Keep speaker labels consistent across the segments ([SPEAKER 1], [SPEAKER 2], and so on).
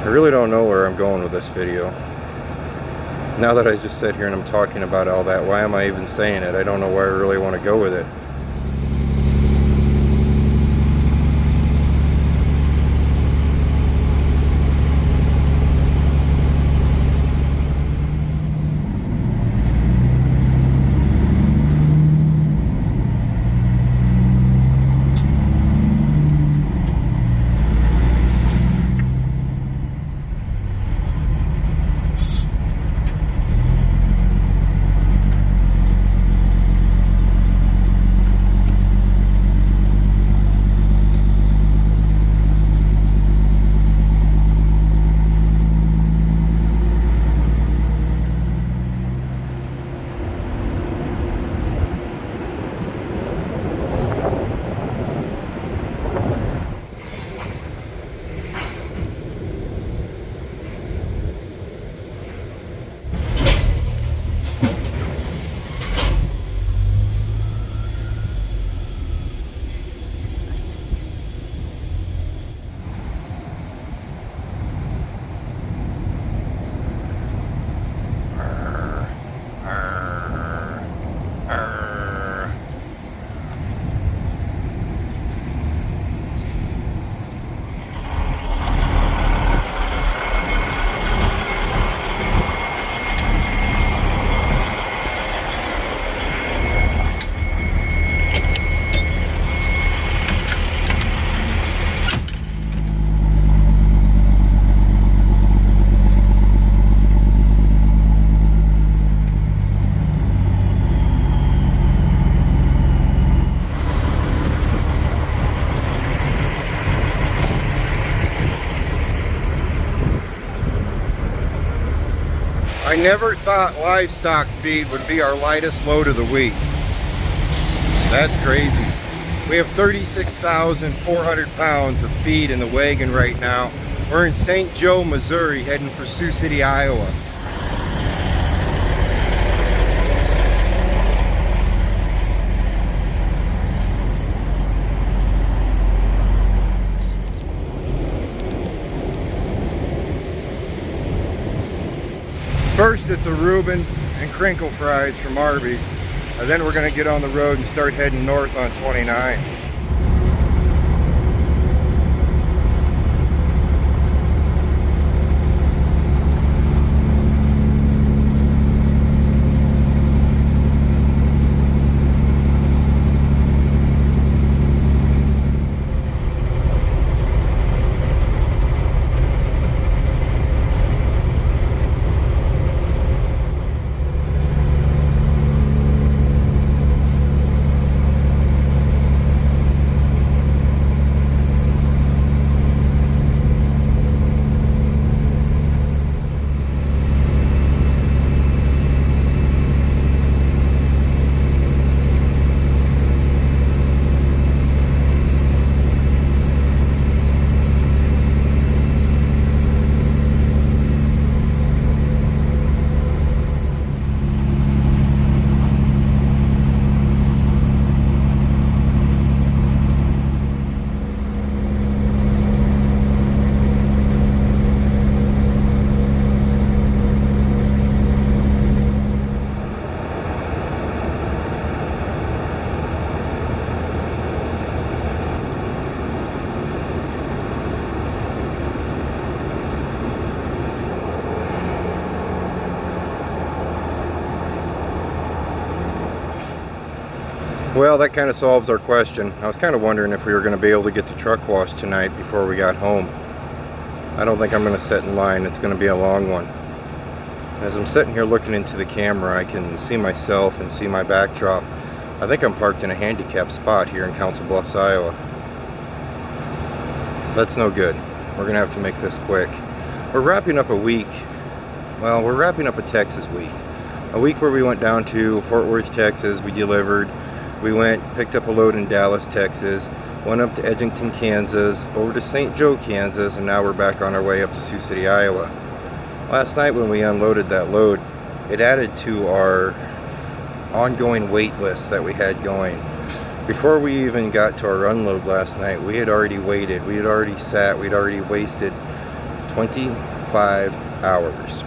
[SPEAKER 1] I really don't know where I'm going with this video. Now that I just sit here and I'm talking about all that, why am I even saying it? I don't know where I really want to go with it. I never thought livestock feed would be our lightest load of the week. That's crazy. We have 36,400 pounds of feed in the wagon right now. We're in St. Joe, Missouri, heading for Sioux City, Iowa. First, it's a Reuben and crinkle fries from Arby's, and then we're going to get on the road and start heading north on 29. Well, that kind of solves our question. I was kind of wondering if we were going to be able to get the truck washed tonight before we got home. I don't think I'm going to sit in line. It's going to be a long one. As I'm sitting here looking into the camera, I can see myself and see my backdrop. I think I'm parked in a handicapped spot here in Council Bluffs, Iowa. That's no good. We're going to have to make this quick. We're wrapping up a week. Well, we're wrapping up a Texas week. A week where we went down to Fort Worth, Texas. We delivered. We went, picked up a load in Dallas, Texas, went up to Edgington, Kansas, over to St. Joe, Kansas, and now we're back on our way up to Sioux City, Iowa. Last night when we unloaded that load, it added to our ongoing wait list that we had going. Before we even got to our unload last night, we had already waited, we had already sat, we'd already wasted 25 hours.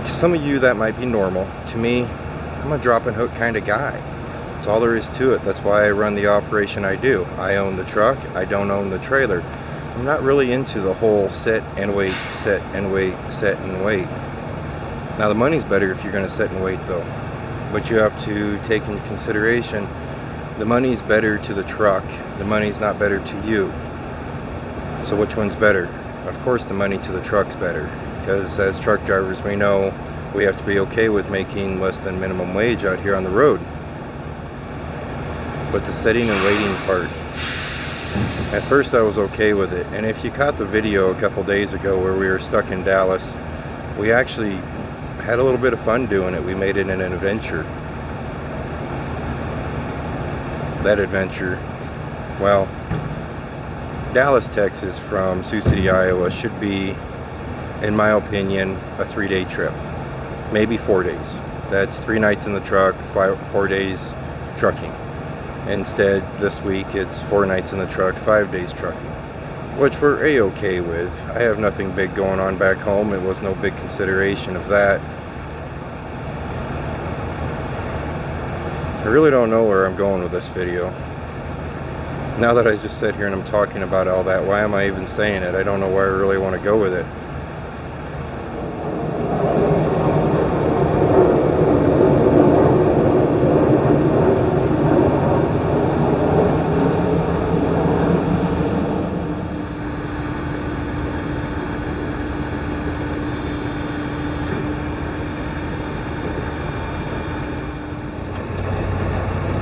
[SPEAKER 1] To some of you that might be normal. To me, I'm a drop and hook kind of guy. That's all there is to it. That's why I run the operation I do. I own the truck, I don't own the trailer. I'm not really into the whole set and wait, set and wait, set and wait. Now the money's better if you're going to sit and wait though. But you have to take into consideration the money's better to the truck. The money's not better to you. So which one's better? Of course the money to the truck's better. Because as truck drivers we know we have to be okay with making less than minimum wage out here on the road. But the sitting and waiting part, at first I was okay with it. And if you caught the video a couple days ago where we were stuck in Dallas, we actually had a little bit of fun doing it. We made it an adventure. That adventure, well, Dallas, Texas from Sioux City, Iowa should be, in my opinion, a 3-day trip. Maybe 4 days. That's 3 nights in the truck, 4 days trucking. Instead, this week it's 4 nights in the truck, 5 days trucking, which we're a-okay with. I have nothing big going on back home. It was no big consideration of that. I really don't know where I'm going with this video. Now that I just sit here and I'm talking about all that, why am I even saying it? I don't know where I really want to go with it.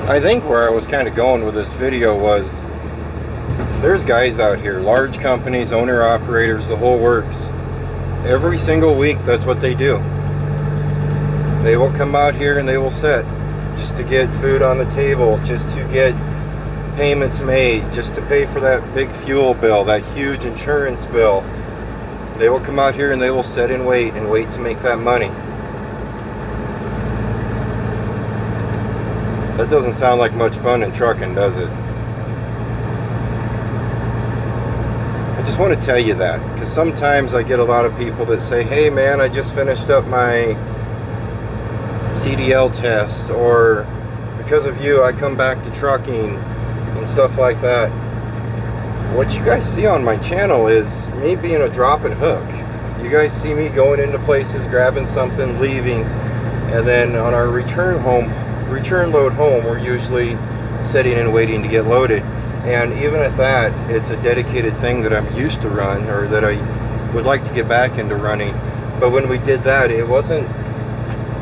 [SPEAKER 1] I think where I was kind of going with this video was, there's guys out here, large companies, owner-operators, the whole works. Every single week, that's what they do. They will come out here and they will sit just to get food on the table, just to get payments made, just to pay for that big fuel bill, that huge insurance bill. They will come out here and they will sit and wait to make that money. That doesn't sound like much fun in trucking, does it? I just want to tell you that, because sometimes I get a lot of people that say, hey man, I just finished up my CDL test, or because of you I come back to trucking and stuff like that. What you guys see on my channel is me being a drop and hook. You guys see me going into places, grabbing something, leaving, and then on our return load home, we're usually sitting and waiting to get loaded. And even at that, it's a dedicated thing that I'm used to run, or that I would like to get back into running. But when we did that, it wasn't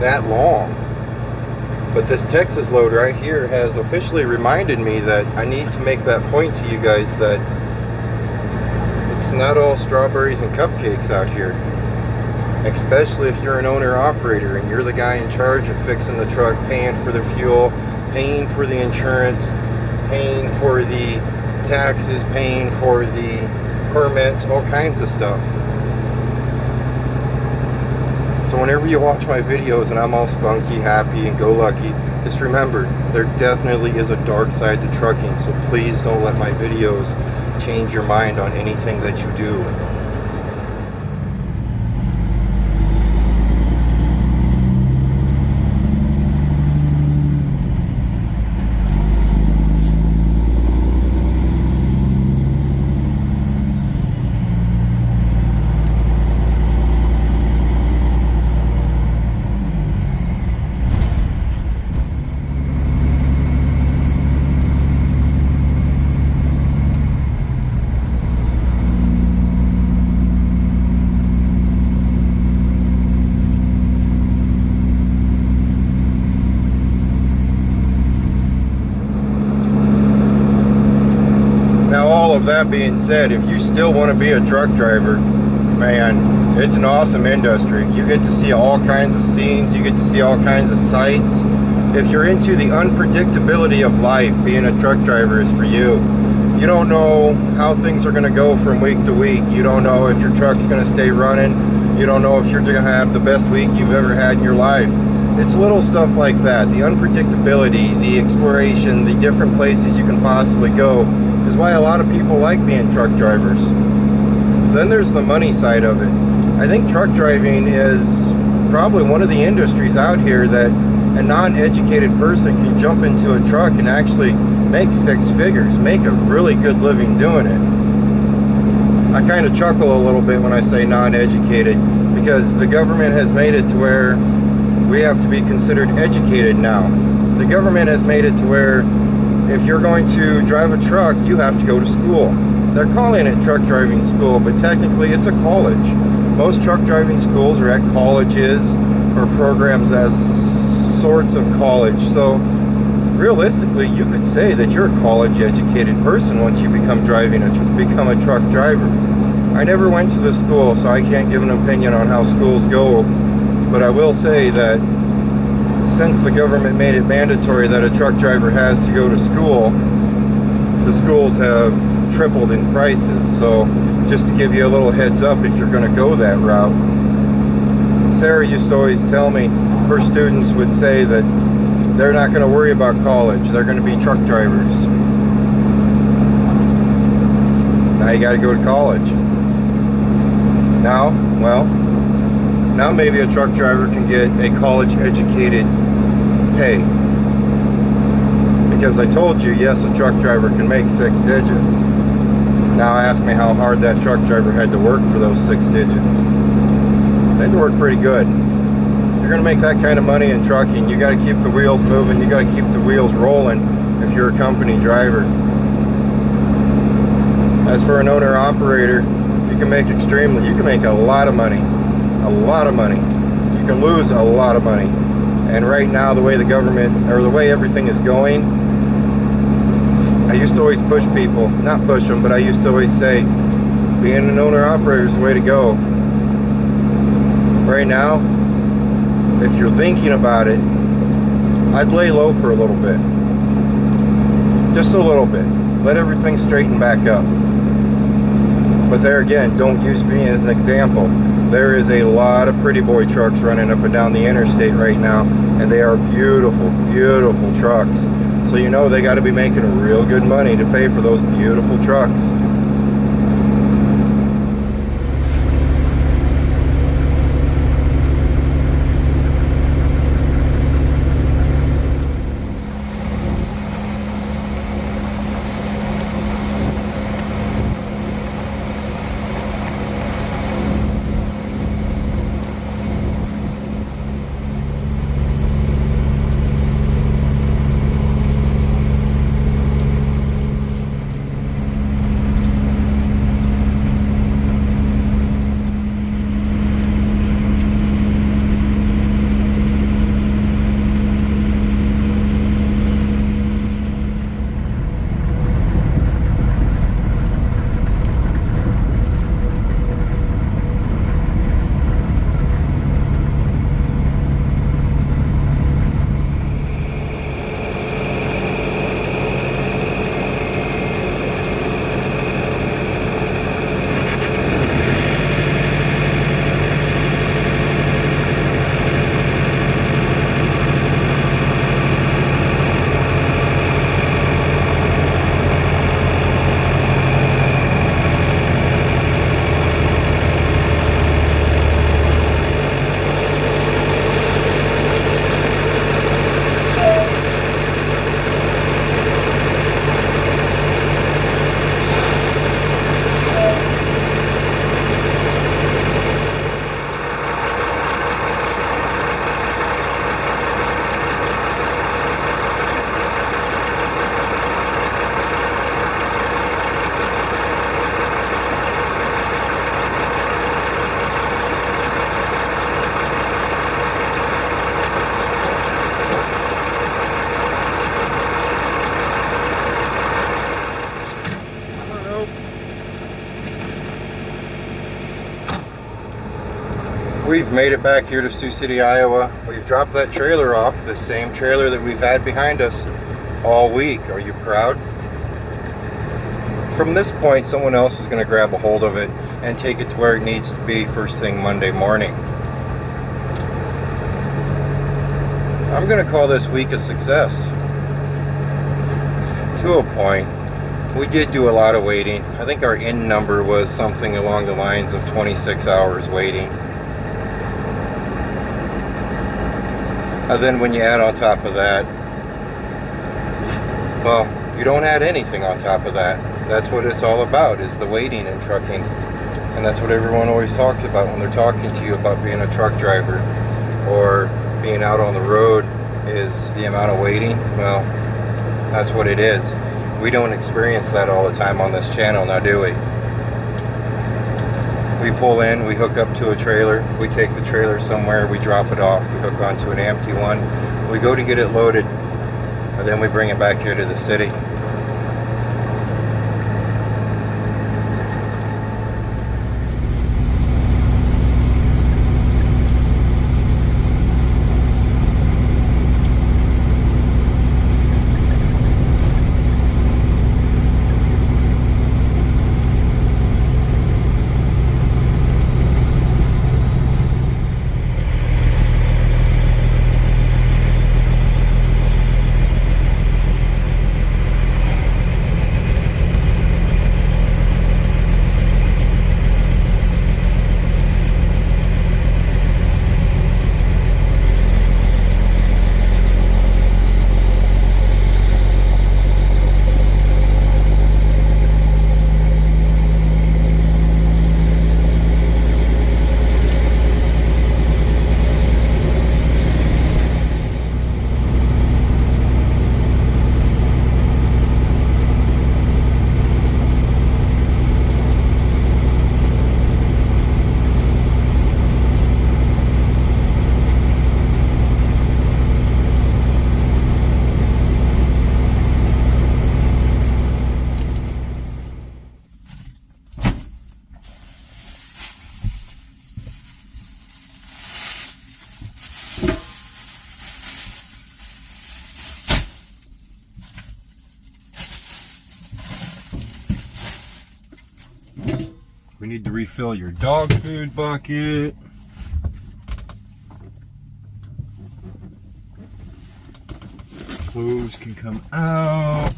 [SPEAKER 1] that long. But this Texas load right here has officially reminded me that I need to make that point to you guys, that it's not all strawberries and cupcakes out here. Especially if you're an owner-operator and you're the guy in charge of fixing the truck, paying for the fuel, paying for the insurance, paying for the taxes, paying for the permits, all kinds of stuff. So whenever you watch my videos and I'm all spunky, happy, and go lucky, just remember, there definitely is a dark side to trucking, so please don't let my videos change your mind on anything that you do. That being said, if you still want to be a truck driver, man, it's an awesome industry. You get to see all kinds of scenes, you get to see all kinds of sights. If you're into the unpredictability of life, being a truck driver is for you. You don't know how things are going to go from week to week. You don't know if your truck's going to stay running. You don't know if you're going to have the best week you've ever had in your life. It's little stuff like that, the unpredictability, the exploration, the different places you can possibly go, is why a lot of people like being truck drivers. then there's the money side of it. I think truck driving is probably one of the industries out here that a non-educated person can jump into a truck and actually make six figures, make a really good living doing it. I kind of chuckle a little bit when I say non-educated, because the government has made it to where we have to be considered educated now. The government has made it to where if you're going to drive a truck, you have to go to school. They're calling it truck driving school, but technically it's a college. Most truck driving schools are at colleges or programs as sorts of college. So realistically, you could say that you're a college educated person once you become a truck driver. I never went to the school, so I can't give an opinion on how schools go, but I will say that since the government made it mandatory that a truck driver has to go to school, the schools have tripled in prices. So just to give you a little heads up if you're going to go that route. Sarah used to always tell me her students would say that they're not going to worry about college, they're going to be truck drivers. Now you got to go to college. Now maybe a truck driver can get a college educated pay, because I told you, yes, a truck driver can make 6 digits. Now ask me how hard that truck driver had to work for those 6 digits. They had to work pretty good. If you're going to make that kind of money in trucking, you got to keep the wheels moving, you got to keep the wheels rolling if you're a company driver. As for an owner operator, you can make a lot of money. A lot of money. You can lose a lot of money. And right now, the way the government, or the way everything is going, I used to always push people, not push them, but I used to always say, being an owner operator is the way to go. Right now, if you're thinking about it, I'd lay low for a little bit. Just a little bit. Let everything straighten back up. But there again, don't use me as an example. There is a lot of pretty boy trucks running up and down the interstate right now, and they are beautiful, beautiful trucks. So you know they got to be making real good money to pay for those beautiful trucks. We've made it back here to Sioux City, Iowa. We've dropped that trailer off, the same trailer that we've had behind us all week. Are you proud? From this point, someone else is going to grab a hold of it and take it to where it needs to be first thing Monday morning. I'm going to call this week a success. To a point. We did do a lot of waiting. I think our end number was something along the lines of 26 hours waiting. And then when you add on top of that, well, you don't add anything on top of that. That's what it's all about, is the waiting in trucking. And that's what everyone always talks about when they're talking to you about being a truck driver or being out on the road, is the amount of waiting. Well, that's what it is. We don't experience that all the time on this channel, now do we? We pull in, we hook up to a trailer, we take the trailer somewhere, we drop it off, we hook onto an empty one, we go to get it loaded, and then we bring it back here to the city. We need to refill your dog food bucket. Clothes can come out.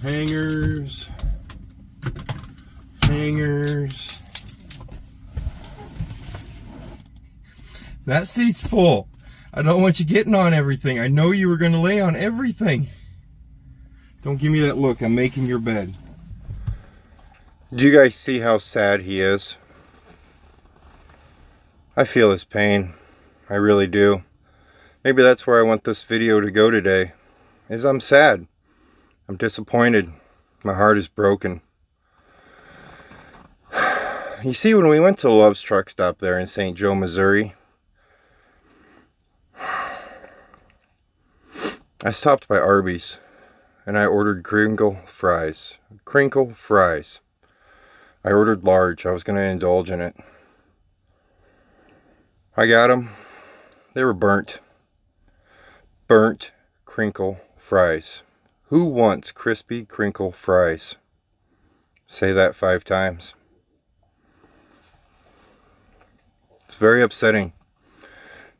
[SPEAKER 1] Hangers. Hangers. That seat's full. I don't want you getting on everything. I know you were going to lay on everything. Don't give me that look. I'm making your bed. Do you guys see how sad he is? I feel his pain. I really do. Maybe that's where I want this video to go today. Is I'm sad. I'm disappointed. My heart is broken. You see, when we went to Love's truck stop there in St. Joe, Missouri, I stopped by Arby's. And I ordered crinkle fries. Crinkle fries. I ordered large. I was going to indulge in it. I got them. They were burnt. Burnt crinkle fries. Who wants crispy crinkle fries? Say that 5 times. It's very upsetting.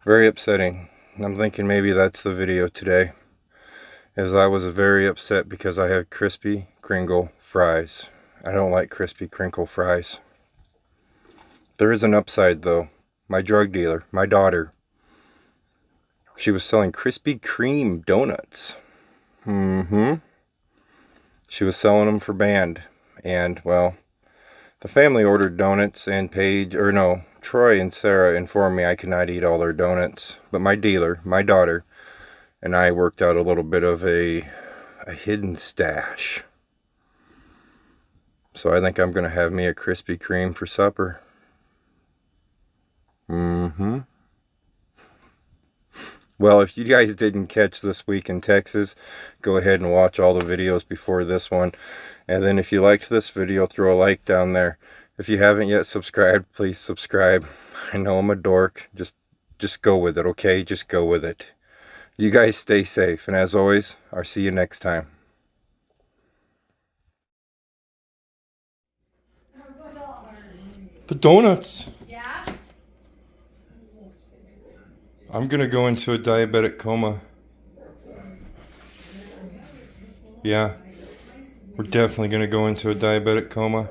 [SPEAKER 1] Very upsetting. I'm thinking maybe that's the video today. As I was very upset because I had crispy crinkle fries. I don't like crispy crinkle fries. There is an upside though. My drug dealer, my daughter, she was selling Krispy Kreme donuts. She was selling them for band. And well, the family ordered donuts, and Troy and Sarah informed me I could not eat all their donuts. But my dealer, my daughter, and I worked out a little bit of a hidden stash. So I think I'm going to have me a Krispy Kreme for supper. Well, if you guys didn't catch This Week in Texas, go ahead and watch all the videos before this one. And then if you liked this video, throw a like down there. If you haven't yet subscribed, please subscribe. I know I'm a dork. Just go with it, okay? Just go with it. You guys stay safe, and as always, I'll see you next time. The donuts!
[SPEAKER 2] Yeah?
[SPEAKER 1] I'm gonna go into a diabetic coma. Yeah, we're definitely going to go into a diabetic coma.